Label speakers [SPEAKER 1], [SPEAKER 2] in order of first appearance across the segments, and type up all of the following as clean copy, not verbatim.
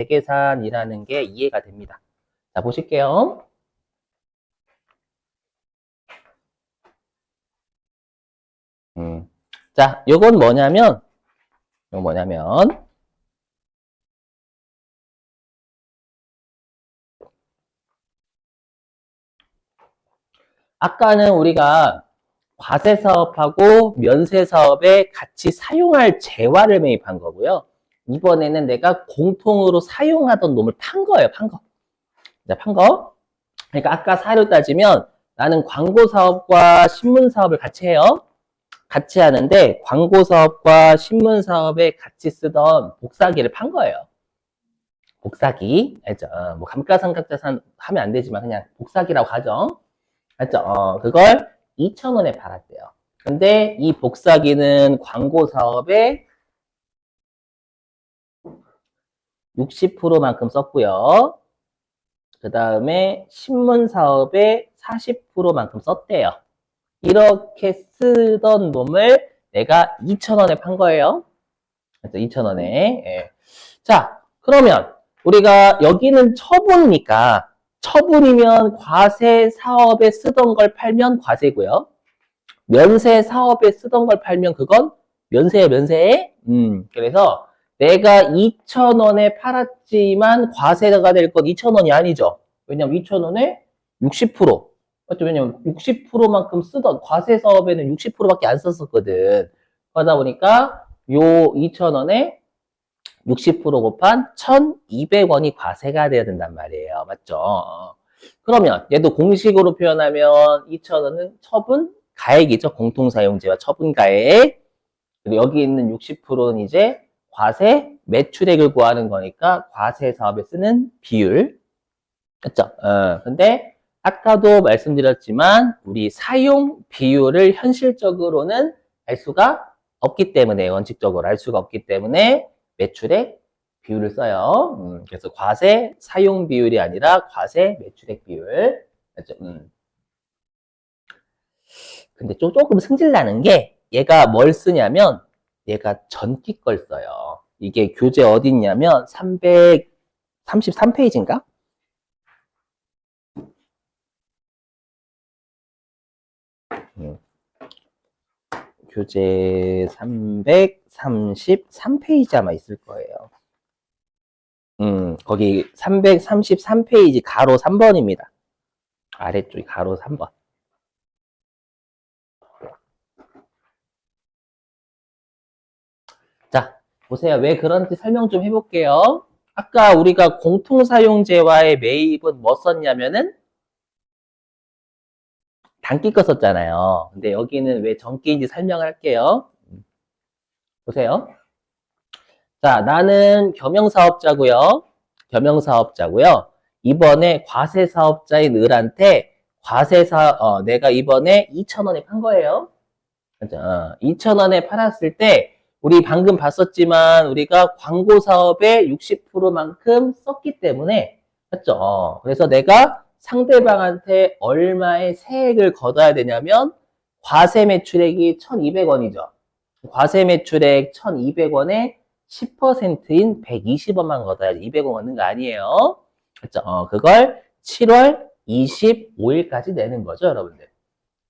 [SPEAKER 1] 재계산이라는 게 이해가 됩니다. 자, 보실게요. 자, 요건 뭐냐면, 아까는 우리가 과세 사업하고 면세 사업에 같이 사용할 재화를 매입한 거고요. 이번에는 내가 공통으로 사용하던 놈을 판 거예요, 판 거. 자, 판 거. 그러니까 아까 사료 따지면 나는 광고 사업과 신문 사업을 같이 해요. 같이 하는데 광고 사업과 신문 사업에 같이 쓰던 복사기를 판 거예요. 복사기. 알죠? 뭐 감가상각자산 하면 안 되지만 그냥 복사기라고 하죠. 알죠? 그걸 2,000원에 팔았대요. 근데 이 복사기는 광고 사업에 60%만큼 썼고요. 그 다음에 신문 사업에 40%만큼 썼대요. 이렇게 쓰던 놈을 내가 2,000원에 판 거예요. 2,000원에. 예. 자, 그러면 우리가 여기는 처분이니까 처분이면 과세 사업에 쓰던 걸 팔면 과세고요. 면세 사업에 쓰던 걸 팔면 그건 면세예요, 면세. 그래서 내가 2,000원에 팔았지만 과세가 될 건 2,000원이 아니죠. 왜냐면 2,000원에 60%. 맞죠? 왜냐면 60%만큼 쓰던 과세 사업에는 60%밖에 안 썼었거든. 그러다 보니까 요 2,000원에 60% 곱한 1,200원이 과세가 돼야 된단 말이에요. 맞죠? 그러면 얘도 공식으로 표현하면 2,000원은 처분 가액이죠. 공통사용재와 처분 가액. 그리고 여기 있는 60%는 이제 과세 매출액을 구하는 거니까 과세 사업에 쓰는 비율. 그렇죠? 근데 아까도 말씀드렸지만 우리 사용 비율을 현실적으로는 알 수가 없기 때문에 원칙적으로 알 수가 없기 때문에 매출액 비율을 써요. 그래서 과세 사용 비율이 아니라 과세 매출액 비율. 그렇죠? 근데 조금 승질 나는 게 얘가 뭘 쓰냐면 얘가 전기 걸 써요. 이게 교재 어디 있냐면 333페이지인가? 교재 333페이지 아마 있을 거예요. 거기 333페이지 가로 3번입니다. 아래쪽이 가로 3번. 자, 보세요. 왜 그런지 설명 좀 해볼게요. 아까 우리가 공통사용재와의 매입은 뭐 썼냐면은 단기 거 썼잖아요. 근데 여기는 왜 전기인지 설명할게요. 보세요. 자, 나는 겸용사업자고요. 겸용사업자고요. 이번에 과세사업자인 을한테 내가 이번에 2,000원에 판 거예요. 2,000원에 팔았을 때 우리 방금 봤었지만 우리가 광고 사업에 60%만큼 썼기 때문에 맞죠? 그래서 내가 상대방한테 얼마의 세액을 걷어야 되냐면 과세 매출액이 1,200원이죠. 과세 매출액 1,200원에 10%인 120원만 걷어야지 200원 걷는 거 아니에요. 그렇죠? 그걸 7월 25일까지 내는 거죠, 여러분들.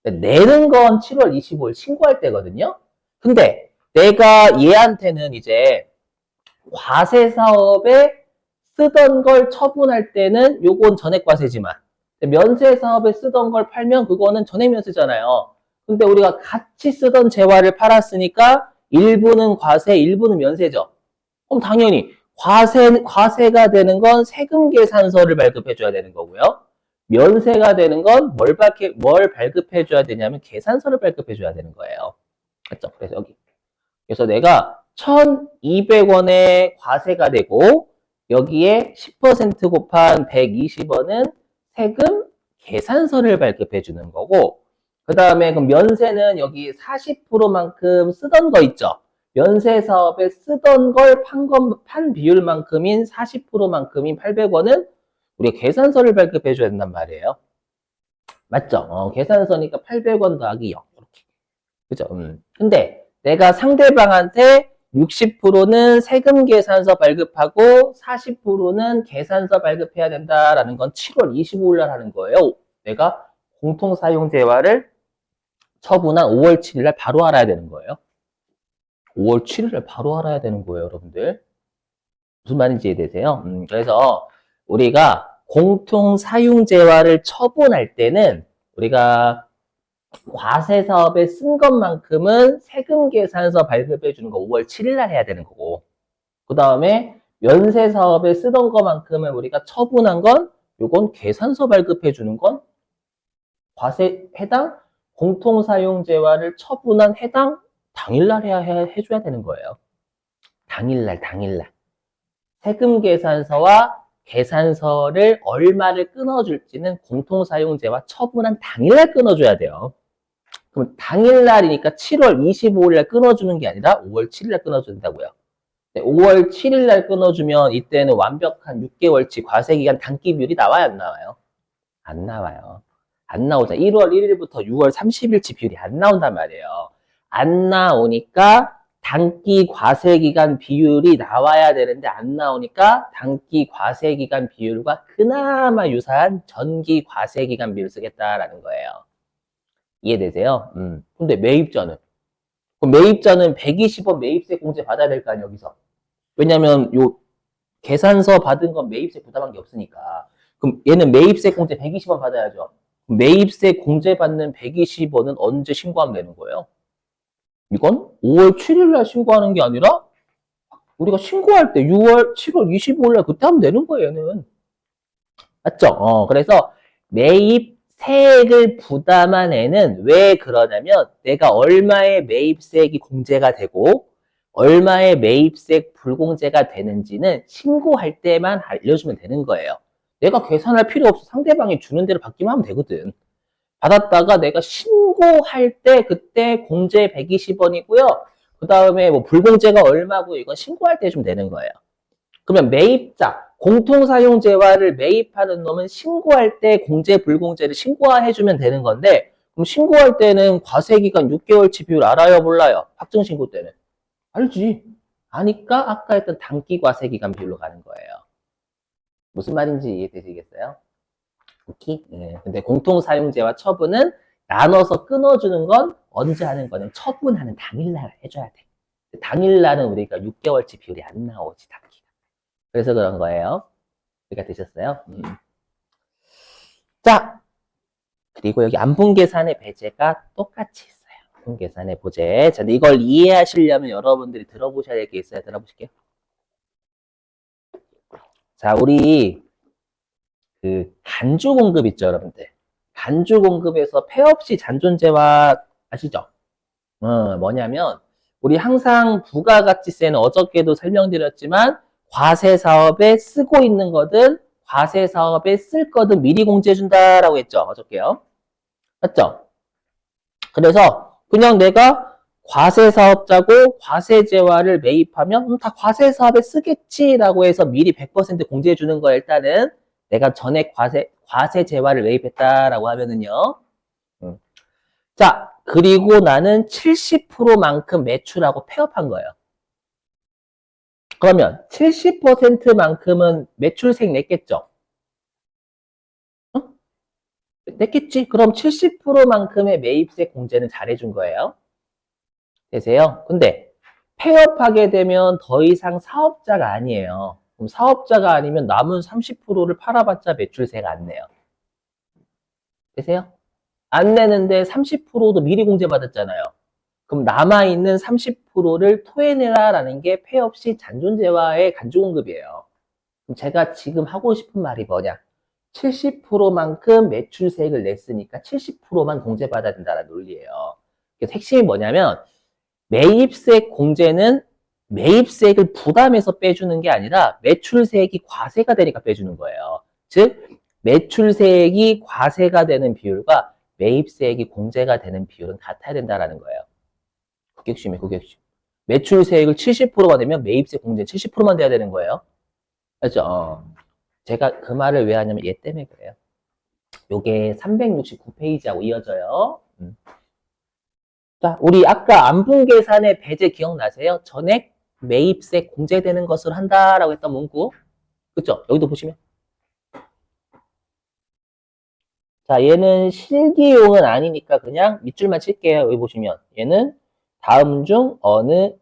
[SPEAKER 1] 내는 건 7월 25일 신고할 때거든요. 근데 내가 얘한테는 이제 과세 사업에 쓰던 걸 처분할 때는 요건 전액과세지만 면세 사업에 쓰던 걸 팔면 그거는 전액면세잖아요. 근데 우리가 같이 쓰던 재화를 팔았으니까 일부는 과세, 일부는 면세죠. 그럼 당연히 과세가 되는 건 세금 계산서를 발급해 줘야 되는 거고요. 면세가 되는 건 뭘 발급해 줘야 되냐면 계산서를 발급해 줘야 되는 거예요. 그렇죠? 그래서 여기. 그래서 내가 1,200원의 과세가 되고 여기에 10% 곱한 120원은 세금 계산서를 발급해 주는 거고 그 다음에 그 면세는 여기 40%만큼 쓰던 거 있죠. 면세 사업에 쓰던 걸 판 비율만큼인 40%만큼인 800원은 우리가 계산서를 발급해 줘야 된단 말이에요. 맞죠? 계산서니까 800원 더하기 0. 이렇게. 그죠? 근데 내가 상대방한테 60%는 세금 계산서 발급하고 40%는 계산서 발급해야 된다라는 건 7월 25일 날 하는 거예요. 내가 공통사용재화를 처분한 5월 7일 날 바로 알아야 되는 거예요. 5월 7일 날 바로 알아야 되는 거예요, 여러분들. 무슨 말인지 이해되세요? 그래서 우리가 공통사용재화를 처분할 때는 우리가 과세사업에 쓴 것만큼은 세금계산서 발급해 주는 거 5월 7일 날 해야 되는 거고, 그 다음에 면세사업에 쓰던 것만큼은 우리가 처분한 건 요건 계산서 발급해 주는 건 과세 해당 공통사용재화를 처분한 해당 당일날 해줘야 되는 거예요. 당일날. 세금계산서와 계산서를 얼마를 끊어줄지는 공통사용재화 처분한 당일날 끊어줘야 돼요. 그럼 당일날이니까 7월 25일날 끊어주는 게 아니라 5월 7일날 끊어줘야 된다고요. 5월 7일날 끊어주면 이때는 완벽한 6개월치 과세기간 단기 비율이 나와요, 안 나와요? 안 나와요. 안 나오잖아. 1월 1일부터 6월 30일치 비율이 안 나온단 말이에요. 안 나오니까 단기 과세기간 비율이 나와야 되는데 안 나오니까 단기 과세기간 비율과 그나마 유사한 전기 과세기간 비율을 쓰겠다라는 거예요. 이해되세요? 근데 매입자는? 그럼 매입자는 120원 매입세 공제 받아야 될 거 아니에요, 여기서. 왜냐면 요 계산서 받은 건 매입세 부담한 게 없으니까. 그럼 얘는 매입세 공제 120원 받아야죠. 매입세 공제 받는 120원은 언제 신고하면 되는 거예요? 이건 5월 7일 날 신고하는 게 아니라 우리가 신고할 때 7월 25일 날 그때 하면 되는 거예요, 얘는. 맞죠? 그래서 매입세액을 부담한 애는 왜 그러냐면 내가 얼마의 매입세액이 공제가 되고 얼마의 매입세액 불공제가 되는지는 신고할 때만 알려주면 되는 거예요. 내가 계산할 필요 없어. 상대방이 주는 대로 받기만 하면 되거든. 받았다가 내가 신고할 때 그때 공제 120원이고요. 그 다음에 뭐 불공제가 얼마고 이건 신고할 때 좀 되는 거예요. 그러면 매입자, 공통사용재화를 매입하는 놈은 신고할 때 공제, 불공제를 신고해주면 되는 건데 그럼 신고할 때는 과세기간 6개월치 비율 알아요, 몰라요? 확정신고 때는. 알지. 아니까 아까 했던 단기 과세기간 비율로 가는 거예요. 무슨 말인지 이해되시겠어요? 오케이? 네. 근데 공통사용재와 처분은 나눠서 끊어주는 건 언제 하는 거는 처분하는 당일날 해줘야 돼. 당일날은 우리가 6개월치 비율이 안 나오지, 단기가. 그래서 그런 거예요. 이해가 되셨어요? 자, 그리고 여기 안분계산의 배제가 똑같이 있어요. 안분계산의 보제. 자, 근데 이걸 이해하시려면 여러분들이 들어보셔야 될 게 있어요. 들어보실게요. 자, 우리 그 간주 공급 있죠, 여러분들. 간주 공급에서 폐업시 잔존재화 아시죠? 뭐냐면 우리 항상 부가가치세는 어저께도 설명드렸지만 과세 사업에 쓰고 있는 거든 과세 사업에 쓸 거든 미리 공지해 준다라고 했죠, 어저께요. 맞죠? 그래서 그냥 내가 과세 사업자고 과세 재화를 매입하면 다 과세 사업에 쓰겠지라고 해서 미리 100% 공지해 주는 거예요. 일단은 내가 전액 과세 재화를 매입했다라고 하면은요. 자, 그리고 나는 70%만큼 매출하고 폐업한 거예요. 그러면 70%만큼은 매출세액 냈겠죠? 냈겠지? 그럼 70%만큼의 매입세 공제는 잘해준 거예요. 되세요? 근데 폐업하게 되면 더 이상 사업자가 아니에요. 그럼 사업자가 아니면 남은 30%를 팔아봤자 매출세가 안 내요. 되세요? 안 내는데 30%도 미리 공제받았잖아요. 그럼 남아있는 30%를 토해내라라는 게 폐업 시 잔존재화의 간주공급이에요. 그럼 제가 지금 하고 싶은 말이 뭐냐? 70%만큼 매출세액을 냈으니까 70%만 공제받아야 된다는 논리예요. 그래서 핵심이 뭐냐면 매입세 공제는 매입세액을 부담해서 빼주는 게 아니라 매출세액이 과세가 되니까 빼주는 거예요. 즉 매출세액이 과세가 되는 비율과 매입세액이 공제가 되는 비율은 같아야 된다는 거예요. 그게 핵심이에요. 그게 핵심. 매출세액을 70%가 되면 매입세 공제는 70%만 돼야 되는 거예요. 알죠? 제가 그 말을 왜 하냐면 얘 때문에 그래요. 요게 369페이지하고 이어져요. 자, 우리 아까 안분계산의 배제 기억나세요? 전액 매입세 공제되는 것을 한다라고 했던 문구. 그쵸? 여기도 보시면. 자, 얘는 실기용은 아니니까 그냥 밑줄만 칠게요. 여기 보시면. 얘는 다음 중 어느,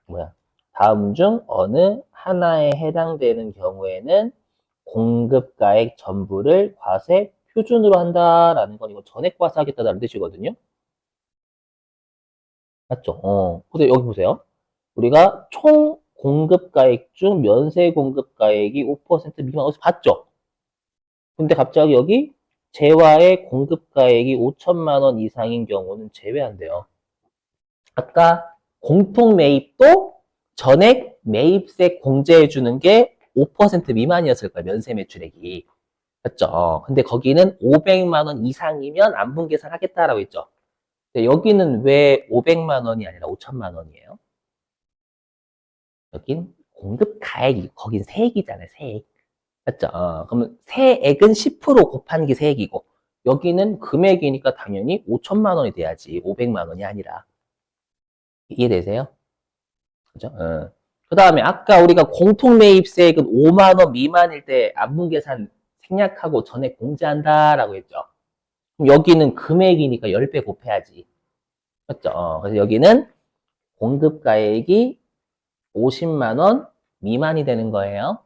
[SPEAKER 1] 뭐야. 다음 중 어느 하나에 해당되는 경우에는 공급가액 전부를 과세 표준으로 한다라는 건 이거 전액 과세하겠다는 뜻이거든요. 맞죠? 근데 여기 보세요. 우리가 총 공급가액 중 면세 공급가액이 5% 미만 어디서 봤죠? 근데 갑자기 여기 재화의 공급가액이 5천만 원 이상인 경우는 제외한대요. 아까 공통 매입도 전액 매입세 공제해 주는 게 5% 미만이었을 거예요. 면세 매출액이. 맞죠? 근데 거기는 500만 원 이상이면 안분 계산하겠다라고 했죠. 근데 여기는 왜 500만 원이 아니라 5천만 원이에요? 여긴 공급 가액이, 거긴 세액이잖아요, 세액. 맞죠? 그러면 세액은 10% 곱한 게 세액이고, 여기는 금액이니까 당연히 5천만 원이 돼야지, 500만 원이 아니라. 이해되세요? 그죠? 그 다음에 아까 우리가 공통매입세액은 5만 원 미만일 때 안분계산 생략하고 전액 공제한다라고 했죠. 그럼 여기는 금액이니까 10배 곱해야지. 맞죠? 그래서 여기는 공급가액이 50만 원 미만이 되는 거예요.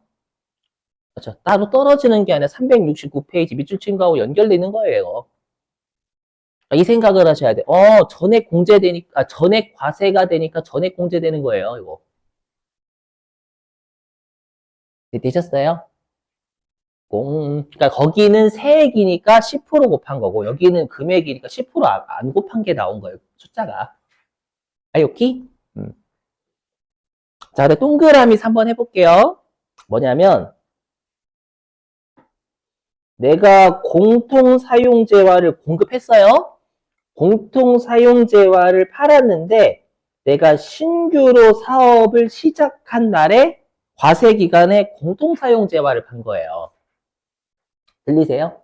[SPEAKER 1] 그렇죠. 따로 떨어지는 게 아니라 369페이지 밑줄 친 거하고 연결되는 거예요. 이 생각을 하셔야 돼. 전액 공제되니까, 전액 과세가 되니까 전액 공제되는 거예요, 이거. 되셨어요? 그러니까 거기는 세액이니까 10% 곱한 거고, 여기는 금액이니까 10%안 곱한 게 나온 거예요, 숫자가. 아이오키? 자, 그래, 동그라미 3번 해볼게요. 뭐냐면, 내가 공통사용재화를 공급했어요. 공통사용재화를 팔았는데 내가 신규로 사업을 시작한 날에 과세기간에 공통사용재화를 판 거예요. 들리세요?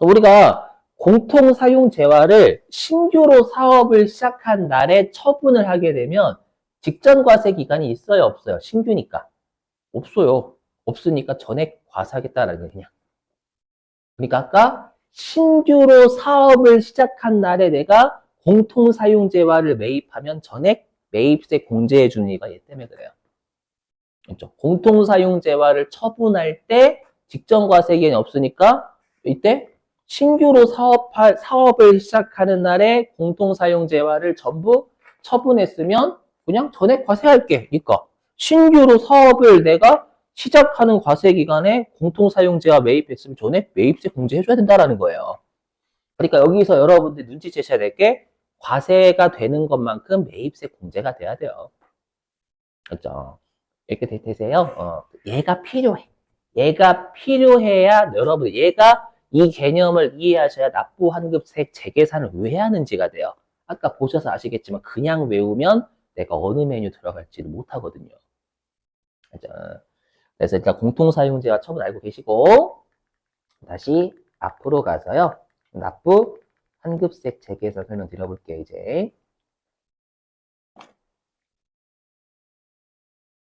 [SPEAKER 1] 우리가 공통사용재화를 신규로 사업을 시작한 날에 처분을 하게 되면 직전 과세기간이 있어요? 없어요? 신규니까. 없어요. 없으니까 전액 과세하겠다라는 거 그냥. 그러니까 아까 신규로 사업을 시작한 날에 내가 공통사용재화를 매입하면 전액 매입세 공제해 주는 이유가 얘 때문에 그래요. 그렇죠? 공통사용재화를 처분할 때 직전과세기간이 없으니까 이때 신규로 사업을 시작하는 날에 공통사용재화를 전부 처분했으면 그냥 전액 과세할게. 그러니까 신규로 사업을 내가 시작하는 과세 기간에 공통사용재와 매입했으면 전에 매입세 공제해줘야 된다라는 거예요. 그러니까 여기서 여러분들 눈치채셔야 될 게 과세가 되는 것만큼 매입세 공제가 돼야 돼요. 그렇죠? 이렇게 되세요? 얘가 필요해. 얘가 필요해야 여러분 얘가 이 개념을 이해하셔야 납부 환급세 재계산을 왜 하는지가 돼요. 아까 보셔서 아시겠지만 그냥 외우면 내가 어느 메뉴 들어갈지를 못하거든요. 그렇죠? 그래서 일단 공통사용재와 처분 알고 계시고 다시 앞으로 가서요. 납부 환급세 재계산 설명 드려볼게요. 이제